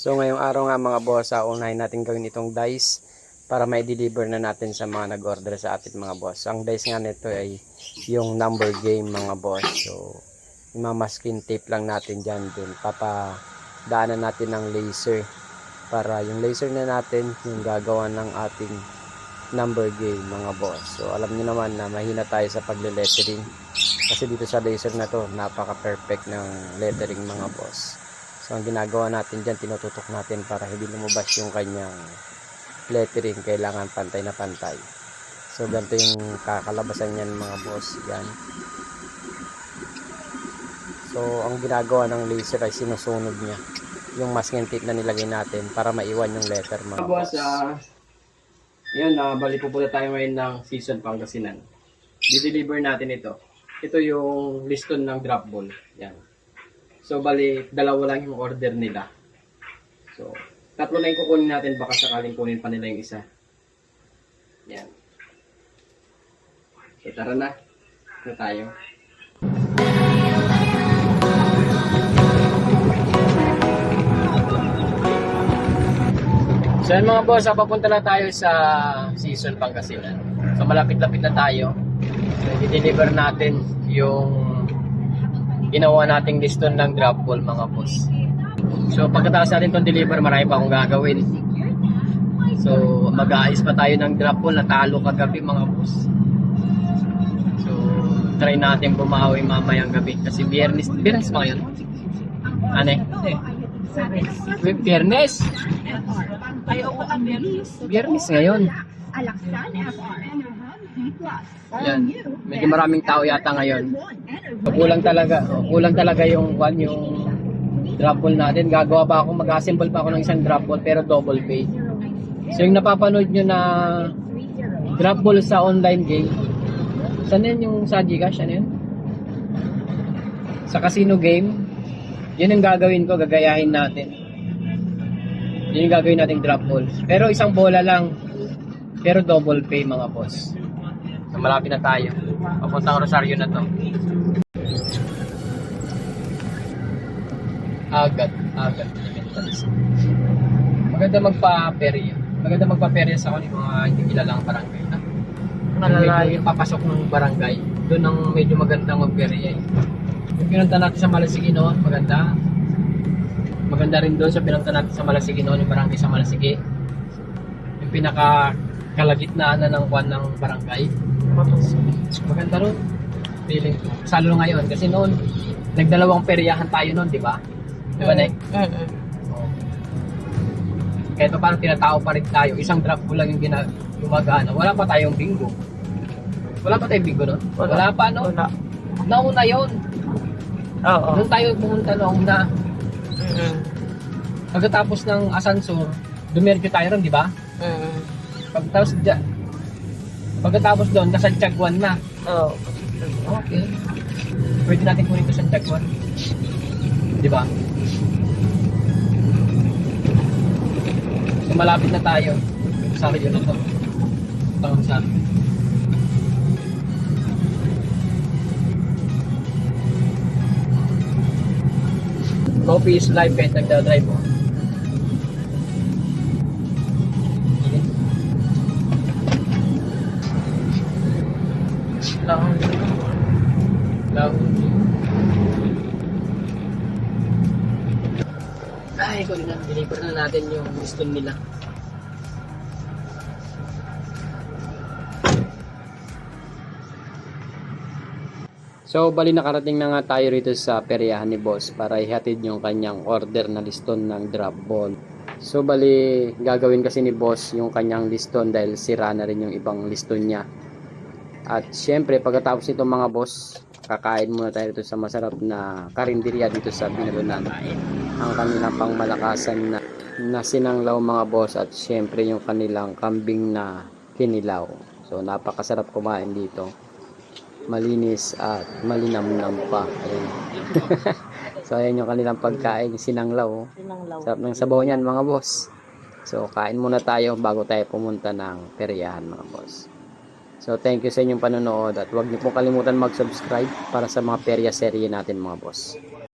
So ngayong araw nga mga boss, unahin natin gawin itong dice para may deliver na natin sa mga nag-order sa atin mga boss. Ang dice nga nito ay yung number game mga boss. So imamasking tape lang natin dyan din. Papadaanan natin ng laser para yung laser na natin yung gagawa ng ating number game mga boss. So alam niyo naman na mahina tayo sa pagle-lettering kasi dito sa laser na to napaka-perfect ng lettering mga boss. So ang ginagawa natin dyan, tinututok natin para hindi lumabas yung kanyang lettering. Kailangan pantay na pantay. So ganito yung kakalabasan niyan mga boss. Yan. So ang ginagawa ng laser ay sinusunog niya yung masking tape na nilagay natin para maiwan yung letter mga boss. Yun, bali pupunta tayo ngayon ng Season Pangasinan. Di-deliver natin ito. Ito yung liston ng drop ball. Yan. So, bali, dalawa lang yung order nila. So, tatlo na yung kukunin natin. Baka sakaling kunin pa nila yung isa. Yan. So, tara na. Na tayo. So, yan mga boss, papunta na tayo sa Season Pangasinan. So, malapit-lapit na tayo. So, i-deliver natin yung ginawa nating liston ng drop ball mga boss. So pagkatapos natin itong deliver, marami pa akong gagawin. So mag-aayos pa tayo ng drop ball, natalo kagabi mga boss. So try natin bumawi mamayang gabi kasi biyernes ba ngayon? Ano eh? Biyernes? Biyernes ngayon. Yan. Medyo maraming tao yata ngayon. Kulang talaga yung drop ball natin. Gagawa pa ako, mag-assemble pa ako ng isang drop ball pero double pay. So yung napapanood nyo na drop ball sa online game, saan yun yung sa Gcash? Ano yun? Sa casino game, yun yung gagawin ko, gagayahin natin. Yun yung gagawin nating drop ball. Pero isang bola lang, pero double pay mga boss. So malapit na tayo. Papuntang Rosario na to. Agad elementals. Maganda magpa-perya sa mga hindi kilalang barangay na. Medyo papasok ng barangay. Doon ang medyo magandang mag-perya. Yung pinunta natin sa Malasigi noon, maganda. Maganda rin doon sa pinunta natin sa Malasigi noon, yung barangay sa Malasigi. Yung kalagitnaan na ng kwan ng barangay. Maganda ron. Feeling ko. Salo ngayon kasi noon nagdalawang peryahan tayo noon, di ba? Di ba, Nek? Kahit pa paano tinatao pa rin tayo. Isang drop ko lang yung gumagana. Wala pa tayong bingo. Wala pa tayong bingo noon? Wala pa, no? Wala. Nauna yun. Oo. Doon tayo pumunta nauna. Pagkatapos ng Asansor, dumiretso tayo ron, di ba? Pagkatapos doon, nasa Tiaguan na. Oo. Okay. Pwede natin kunin ito sa Tiaguan. Di ba? So, malapit na tayo. Sa akin yun na ito. Tawag sa akin. Coffee is life kahit nagdadrive mo. Ay, deliver na natin yung liston nila. So, bali nakarating na nga tayo rito sa peryahan ni boss para ihatid yung kanyang order na liston ng drop ball. So, bali gagawin kasi ni boss yung kanyang liston dahil sira na rin yung ibang liston niya. At syempre, pagkatapos nito mga boss, kakain muna tayo dito sa masarap na karinderya dito sa Binalunan. Ang kanilang pangmalakasan na sinanglaw mga boss at syempre yung kanilang kambing na kinilaw. So napakasarap kumain dito. Malinis at malinamnam pa. Ayan. So ayan yung kanilang pagkain, sinanglaw. Sarap ng sabaw niyan mga boss. So kain muna tayo bago tayo pumunta ng peryahan mga boss. So thank you sa inyong panonood at huwag niyo pong kalimutan mag-subscribe para sa mga perya serye natin mga boss.